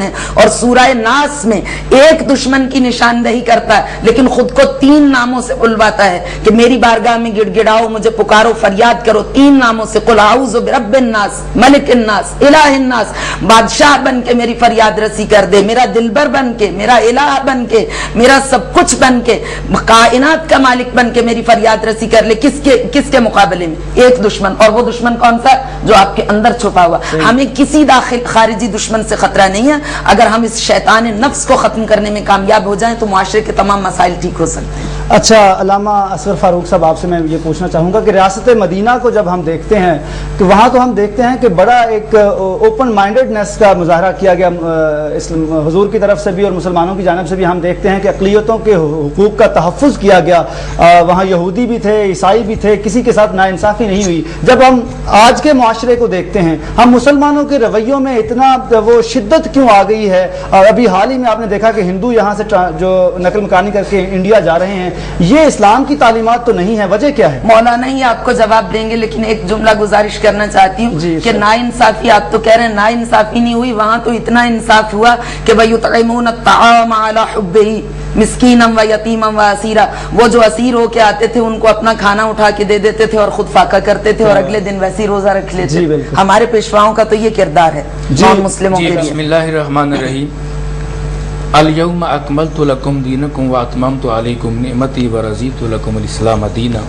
ہے اور سورہ ناس میں ایک دشمن کی نشاندہی کرتا ہے لیکن خود کو 3 ناموں سے بلواتا ہے کہ میری بارگاہ میں گڑ گڑاؤ، مجھے پکارو، فریاد کرو 3 ناموں سے، قل اعوذ برب الناس، ملک الناس، الہ الناس، بادشاہ بن کے میری فریاد رسی کر دے، میرا دلبر بن کے، میرا الہ بن کے، میرا سب کچھ بن کے، کائنات کا مالک بن کے میری فریاد رسی کر لے۔ کس کے مقابلے میں؟ ایک دشمن، اور وہ دشمن کون سا؟ جو آپ کے اندر چھپا ہوا۔ ہمیں کسی خارجی دشمن سے خطرہ نہیں ہے۔ اگر ہم اس شیطان نفس کو ختم کرنے میں کامیاب ہو جائیں تو معاشرے کے تمام مسائل ٹھیک ہو سکتے ہیں۔ اچھا علامہ اصغر فاروق صاحب، آپ سے میں یہ پوچھنا چاہوں گا کہ ریاست مدینہ کو جب ہم دیکھتے ہیں کہ وہاں تو ہم دیکھتے ہیں کہ بڑا ایک اوپن مائنڈڈنیس کا مظاہرہ کیا گیا حضور کی طرف سے بھی اور مسلمانوں کی جانب سے بھی۔ ہم دیکھتے ہیں کہ اقلیتوں کے حقوق کا تحفظ کیا گیا، وہاں یہودی بھی تھے، عیسائی بھی تھے، کسی کے ساتھ ناانصافی نہیں ہوئی۔ جب ہم آج کے معاشرے کو دیکھتے ہیں، ہم مسلمانوں کے رویوں میں اتنا وہ شدت کیوں آ گئی ہے؟ ابھی حال ہی میں آپ نے دیکھا کہ ہندو یہاں سے جو نقل مکانی کر کے انڈیا جا رہے ہیں، یہ اسلام کی تعلیمات تو نہیں ہے، وجہ کیا ہے؟ مولانا ہی آپ کو جواب دیں گے، لیکن ایک جملہ گزارش کرنا چاہتی ہوں کہ ناانصافی آپ تو کہہ رہے ہیں، ناانصافی نہیں ہوئی، وہاں تو اتنا انصاف ہوا کہ وَيُطْعِمُونَ الطَّعَامَ عَلَى حُبِّهِ مسکینم و یتیمم و اسیرا، وہ جو اسیر ہو کے آتے تھے ان کو اپنا کھانا اٹھا کے دے دیتے تھے اور خود فاقہ کرتے تھے اور اگلے دن ویسی روزہ رکھ لیتے تھے۔ ہمارے پیشواؤں کا تو یہ کردار ہے نان مسلموں کے لیے۔ بسم اللہ الرحمن الرحیم۔ الیوم اکملت لکم دینکم واتممت علیکم نعمتی ورضیت لکم الاسلام دینا۔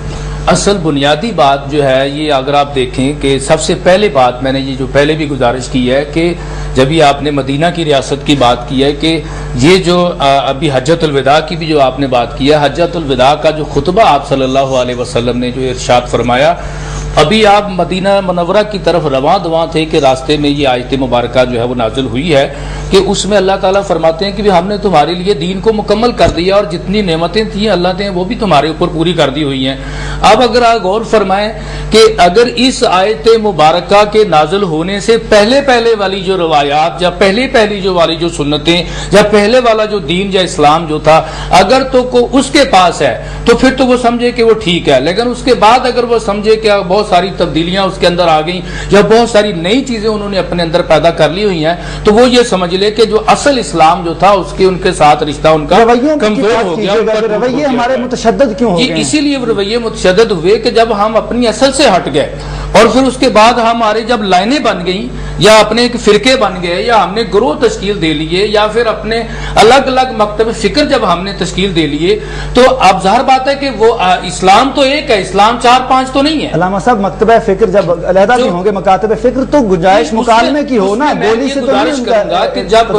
اصل بنیادی بات جو ہے یہ اگر آپ دیکھیں کہ سب سے پہلے بات میں نے یہ جو پہلے بھی گزارش کی ہے کہ جب یہ آپ نے مدینہ کی ریاست کی بات کی ہے کہ یہ جو ابھی حجۃ الوداع کی بھی جو آپ نے بات کی ہے، حجۃ الوداع کا جو خطبہ آپ صلی اللہ علیہ وسلم نے جو ارشاد فرمایا، ابھی آپ مدینہ منورہ کی طرف رواں دواں تھے کہ راستے میں یہ آیت مبارکہ جو ہے وہ نازل ہوئی ہے کہ اس میں اللہ تعالیٰ فرماتے ہیں کہ ہم نے تمہارے لیے دین کو مکمل کر دیا اور جتنی نعمتیں تھیں اللہ نے وہ بھی تمہارے اوپر پوری کر دی ہوئی ہیں۔ اب اگر آپ غور فرمائیں کہ اگر اس آیت مبارکہ کے نازل ہونے سے پہلے والی جو روایات یا پہلی جو والی جو سنتیں یا پہلے والا جو دین یا اسلام جو تھا اگر تو اس کے پاس ہے تو پھر تو وہ سمجھے کہ وہ ٹھیک ہے، لیکن اس کے بعد اگر وہ سمجھے کہ بہت ساری تبدیلیاں اس کے اندر آ گئیں یا بہت ساری نئی چیزیں انہوں نے اپنے اندر پیدا کر لی ہوئی ہیں تو وہ یہ سمجھ لے کہ جو اصل اسلام جو تھا اس کے ان کے ساتھ رشتہ ان کا کمزور ہو گیا۔ رویے ہمارے متشدد کیوں ہو گئے؟ اسی لیے رویے متشدد ہوئے کہ جب ہم اپنی اصل سے ہٹ گئے اور پھر اس کے بعد ہمارے جب لائنیں بن گئیں یا اپنے ایک فرقے بن گئے یا ہم نے گروہ تشکیل دے لیے یا پھر اپنے الگ الگ مکتب فکر جب ہم نے تشکیل دے لیے تو اب ظاہر بات ہے کہ وہ اسلام تو ایک ہے، اسلام 4-5 تو نہیں ہے۔ علامہ صاحب مکتبہ فکر جب علیحدہ بھی ہوں گے، مکاتب فکر تو گنجائش مکالمے کی ہو نا، بولی سے تو گزارش کروں گا کہ جب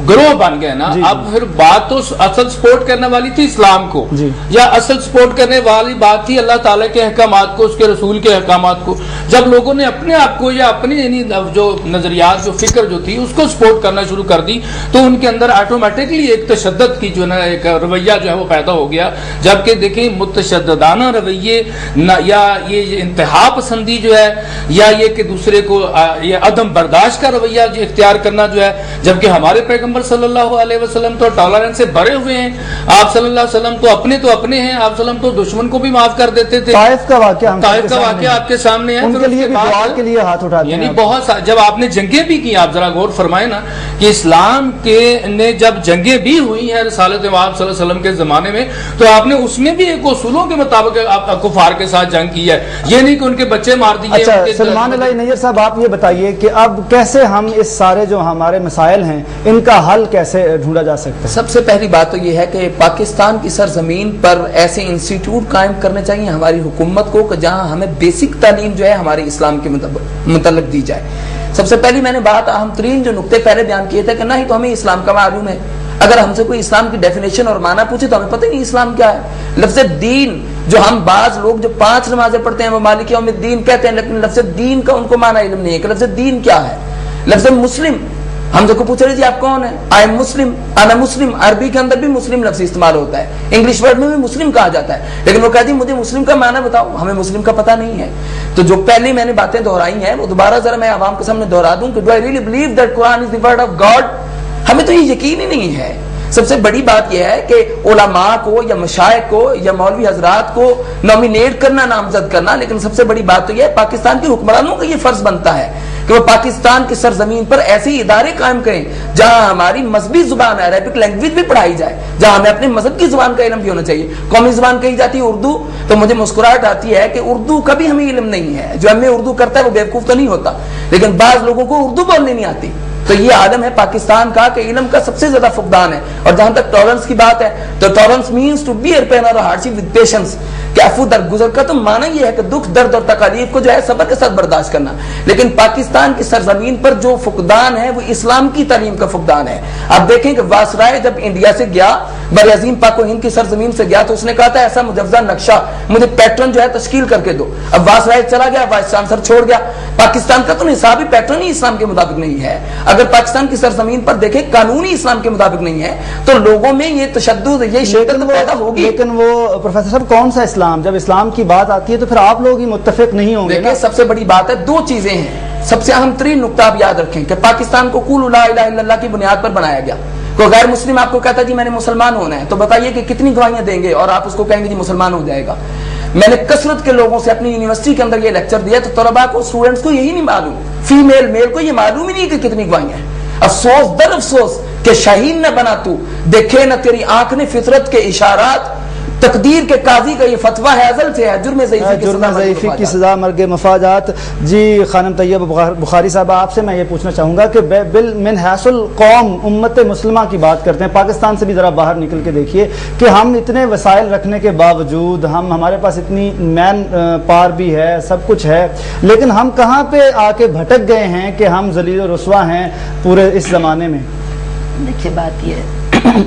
گروہ بن گئے نا اب پھر بات تو اصل سپورٹ کرنے والی تھی اسلام کو یا اصل سپورٹ کرنے والی بات تھی اللہ تعالیٰ کے احکامات کو، اس کے رسول کے احکامات کو۔ جب لوگوں نے اپنے آپ کو یا اپنی یعنی جو نظریات جو فکر جو تھی اس کو سپورٹ کرنا شروع کر دی تو ان کے اندر آٹومیٹکلی ایک تشدد کی جو نا ایک رویہ جو ہے وہ پیدا ہو گیا، جبکہ دیکھیں متشددانہ رویے یا یہ انتہا پسندی جو ہے یا یہ کہ دوسرے کو یہ عدم برداشت کا رویہ جو اختیار کرنا جو ہے، جبکہ ہمارے پیغمبر صلی اللہ علیہ وسلم تو ٹالرنس سے بھرے ہوئے ہیں۔ آپ صلی اللہ علیہ وسلم تو اپنے ہیں، آپ صلی اللہ علیہ وسلم تو دشمن کو بھی معاف کر دیتے تھے۔ طائف کا واقعہ آپ کے سامنے ہے، ان کے لیے بھی دعا کے لیے ہاتھ اٹھاتے ہیں، یعنی بہت جب آپ نے جنگیں بھی کی، آپ ذرا غور فرمائیں نا کہ اسلام کے نے جب جنگیں بھی ہوئی ہیں رسالت آپ صلی اللہ علیہ وسلم کے زمانے میں تو آپ نے اس میں بھی ایک اصولوں کے مطابق کفار کے ساتھ جنگ کی ہے، یہ نہیں کہ ان کے بچے مار دیے۔ اچھا سلمان علی نیر صاحب آپ یہ بتائیے کہ اب کیسے ہم اس سارے جو ہمارے مسائل ہیں ان کا حل کیسے ڈھونڈا جا سکتا ہے؟ سب سے پہلی بات تو یہ ہے کہ پاکستان کی سرزمین پر ایسے انسٹیٹیوٹ قائم کرنے چاہیے ہماری حکومت کو کہ جہاں ہمیں بیسک تعلیم جو ہے ہمارے اسلام کے متعلق دی جائے۔ سب سے پہلی میں نے بات اہم ترین جو نقطے پہلے بیان کیے تھے کہ نہ ہی تو ہمیں اسلام کا معلوم ہے، اگر ہم سے کوئی اسلام کی ڈیفینیشن اور معنی پوچھے تو ہمیں پتہ ہی نہیں اسلام کیا ہے۔ لفظ دین جو ہم بعض لوگ جو 5 نمازیں پڑھتے ہیں وہ مالک یوم الدین کہتے ہیں، لیکن لفظ دین کا ان کو معنی علم نہیں ہے کہ لفظ دین کیا ہے۔ لفظ مسلم ہم کو پوچھ رہے جی آپ کون ہیں، آئی ایم مسلم، انا مسلم، عربی کے اندر بھی مسلم لفظ استعمال ہوتا ہے، انگلش ورڈ میں بھی مسلم کہا جاتا ہے، لیکن وہ کہتی مجھے مسلم کا معنی بتاؤ، ہمیں مسلم کا پتہ نہیں ہے۔ تو جو پہلی میں نے باتیں دہرائی ہیں وہ دوبارہ ذرا میں عوام کے سامنے دہرا دوں کہ do I really believe that Quran is the word of God? ہمیں تو یہ یقین ہی نہیں ہے۔ سب سے بڑی بات یہ ہے کہ علماء کو یا مشائخ کو یا مولوی حضرات کو نامینیٹ کرنا، نامزد کرنا، لیکن سب سے بڑی بات تو یہ ہے پاکستان کے حکمرانوں کا یہ فرض بنتا ہے کہ وہ پاکستان کی سرزمین پر ایسے ادارے قائم کریں جہاں ہماری مذہبی زبان عربک لینگویج بھی پڑھائی جائے, جہاں ہمیں اپنے مذہب کی زبان کا علم بھی ہونا چاہیے. قومی زبان کہی جاتی ہے اردو, تو مجھے مسکراہٹ آتی ہے کہ اردو کا بھی ہمیں علم نہیں ہے. جو ہمیں اردو کرتا ہے وہ بیوقوف تو نہیں ہوتا, لیکن بعض لوگوں کو اردو بولنے نہیں آتی. تو یہ عالم ہے پاکستان کا کہ علم کا سب سے زیادہ فقدان ہے. اور جہاں تک ٹالرنس کی بات ہے تو tolerance means to bear pain اور ہارڈشپ ود پیشنس, کہ عفو درگزر کا تو معنی یہ ہے کہ دکھ درد اور تکالیف کو جو ہے صبر کے ساتھ برداشت کرنا. لیکن پاکستان کی سرزمین پر جو فقدان ہے وہ اسلام کی تعلیم کا فقدان ہے. آپ دیکھیں کہ واسرائے جب انڈیا سے گیا, بر عظیم پاک و ہند کی سرزمین سے گیا, تو اس نے کہا تھا ایسا مجوزہ نقشہ مجھے پیٹرن جو ہے تشکیل کر کے دو. اب واسرائے چلا گیا, وائس چانسلر چھوڑ گیا. پاکستان کا تو نصابی پیٹرن ہی اسلام کے مطابق نہیں ہے. اگر پاکستان کی سرزمین پر دیکھیں قانونی اسلام کے مطابق نہیں ہے تو لوگوں میں یہ تشدد, یہ شدت پیدا ہوگی. لیکن وہ پروفیسر صاحب کون سا اسلام, جب اسلام کی بات آتی ہے تو پھر آپ لوگ ہی متفق نہیں ہوں گے. دیکھیں سب سے بڑی بات ہے, دو چیزیں ہیں. سب سے اہم ترین نقطہ آپ یاد رکھیں کہ پاکستان کو قول لا الہ الا اللہ کی بنیاد پر بنایا گیا. کوئی غیر مسلم آپ کو کہتا ہے جی میں نے مسلمان ہونا ہے, تو بتائیے کہ کتنی گواہیاں دیں گے اور آپ اس کو کہیں گے جی مسلمان ہو جائے گا. میں نے کثرت کے لوگوں سے اپنی یونیورسٹی کے اندر یہ لیکچر دیا تو طلباء کو, اسٹوڈنٹس کو یہی نہیں معلوم, فیمیل میل کو یہ معلوم ہی نہیں کہ کتنی گواہیاں ہیں. افسوس در افسوس کہ شاہین نہ بنا تو, دیکھے نہ تیری آنکھ نے فطرت کے اشارات, تقدیر کے قاضی کا یہ فتویٰ ہے ازل سے ہے, جرم ضعیفی کی سزا مرگ مفاجات. جی خانم طیبہ بخاری صاحب, آپ سے میں یہ پوچھنا چاہوں گا کہ من حیث القوم امت مسلمہ کی بات کرتے ہیں, پاکستان سے بھی ذرا باہر نکل کے دیکھیے کہ ہم اتنے وسائل رکھنے کے باوجود, ہمارے پاس اتنی مین پار بھی ہے, سب کچھ ہے, لیکن ہم کہاں پہ آ کے بھٹک گئے ہیں کہ ہم ذلیل و رسوا ہیں پورے اس زمانے میں. دیکھیے بات یہ ہے,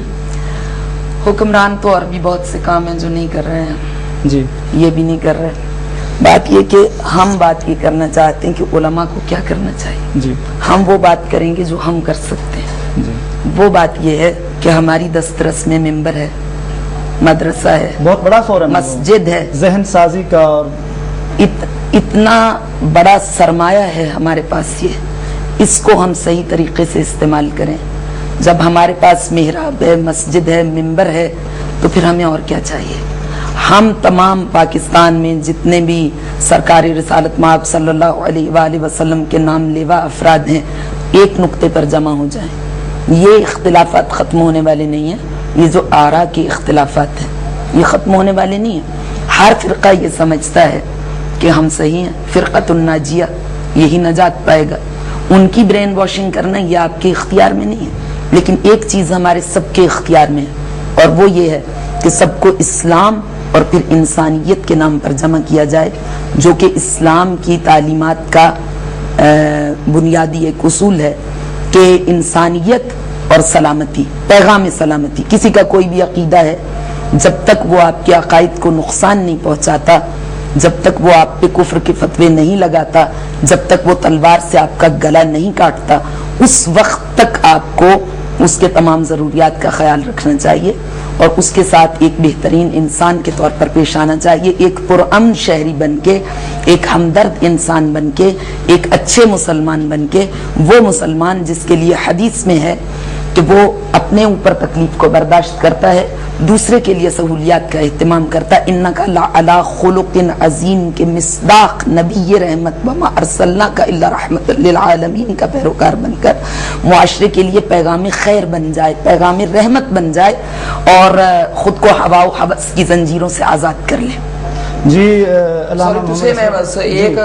حکمران تو اور بھی بہت سے کام ہیں جو نہیں کر رہے ہیں, جی یہ بھی نہیں کر رہے. بات یہ کہ ہم بات یہ کرنا چاہتے ہیں کہ علماء کو کیا کرنا چاہیے. جی ہم وہ بات کریں گے جو ہم کر سکتے ہیں. جی وہ بات یہ ہے کہ ہماری دسترس میں ممبر ہے, مدرسہ ہے, بہت بڑا فورم, مسجد ہے, ذہن سازی کا, اور اتنا بڑا سرمایہ ہے ہمارے پاس. یہ اس کو ہم صحیح طریقے سے استعمال کریں. جب ہمارے پاس محراب ہے, مسجد ہے, ممبر ہے, تو پھر ہمیں اور کیا چاہیے. ہم تمام پاکستان میں جتنے بھی سرکاری رسالت مآب صلی اللہ علیہ وآلہ وسلم کے نام لیوا افراد ہیں, ایک نقطے پر جمع ہو جائیں. یہ اختلافات ختم ہونے والے نہیں ہیں. یہ جو آراء کے اختلافات ہیں یہ ختم ہونے والے نہیں ہیں. ہر فرقہ یہ سمجھتا ہے کہ ہم صحیح ہیں, فرقۃ الناجیہ یہی نجات پائے گا. ان کی برین واشنگ کرنا یہ آپ کے اختیار میں نہیں ہے, لیکن ایک چیز ہمارے سب کے اختیار میں ہے, اور وہ یہ ہے کہ سب کو اسلام اور پھر انسانیت کے نام پر جمع کیا جائے, جو کہ اسلام کی تعلیمات کا بنیادی ایک اصول ہے کہ انسانیت اور سلامتی, پیغام سلامتی. کسی کا کوئی بھی عقیدہ ہے, جب تک وہ آپ کے عقائد کو نقصان نہیں پہنچاتا, جب تک وہ آپ پہ کفر کے فتوے نہیں لگاتا, جب تک وہ تلوار سے آپ کا گلا نہیں کاٹتا, اس وقت تک آپ کو اس کے تمام ضروریات کا خیال رکھنا چاہیے اور اس کے ساتھ ایک بہترین انسان کے طور پر پیش آنا چاہیے, ایک پرامن شہری بن کے, ایک ہمدرد انسان بن کے, ایک اچھے مسلمان بن کے. وہ مسلمان جس کے لیے حدیث میں ہے کہ وہ اپنے اوپر تکلیف کو برداشت کرتا ہے, دوسرے کے لیے سہولیات کا اہتمام کرتا ہے. انک لعلی خلق عظیم کے مصداق نبی رحمت وما ارسلناک الا رحمت للعالمین کا پیروکار بن کر معاشرے کے لیے پیغام خیر بن جائے, پیغام رحمت بن جائے, اور خود کو ہوا و ہوس کی زنجیروں سے آزاد کر لے. جی میں بس ایک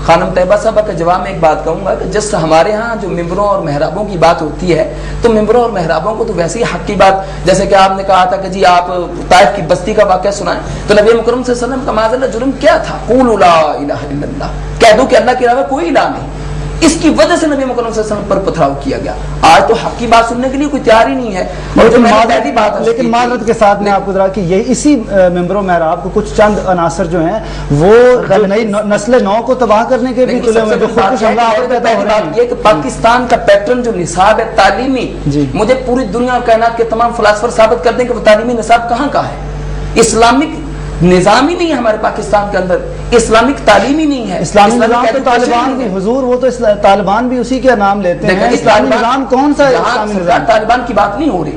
خانم طیبہ صاحبہ کے جواب میں ایک بات کہوں گا کہ جس ہمارے ہاں جو ممبروں اور محرابوں کی بات ہوتی ہے تو ممبروں اور محرابوں کو تو ویسے ہی حق کی بات, جیسے کہ آپ نے کہا تھا کہ جی آپ طائف کی بستی کا واقعہ سنائیں, تو نبی مکرم صلی اللہ علیہ وسلم کا معاذ اللہ جرم کیا تھا؟ قولوا لا الہ الا اللہ, کہہ دو کہ اللہ کے علاوہ کوئی الہ نہیں. اس کی وجہ سے نبی مکرم صلی اللہ علیہ وسلم پر پتھراؤ کیا گیا. آج تو حق کی بات سننے کے لیے کوئی تیار ہی نہیں ہے. لیکن معذرت کے ساتھ میں آپ کو ذرا کہ یہ اسی ممبروں محراب کو کچھ چند عناصر جو ہیں وہ نئی نسل نو کو تباہ کرنے کے بھی تلے ہوئے, جو خودکش حملہ آور پیدا ہو رہے ہیں. یہ کہ پاکستان کا پیٹرن جو نصاب ہے تعلیمی, مجھے پوری دنیا اور کائنات کے تمام فلاسفر ثابت کر دیں کہ وہ تعلیمی نصاب کہاں کا ہے. اسلامک نظام ہی نہیں ہے ہمارے پاکستان کے اندر, اسلامک تعلیم ہی نہیں ہے. اسلامی نظام تو طالبان بھی, حضور وہ تو طالبان بھی اسی کا نام لیتے ہیں. اسلامی نظام کون سا ہے؟ اسلامی نظام طالبان کی بات نہیں ہو رہی,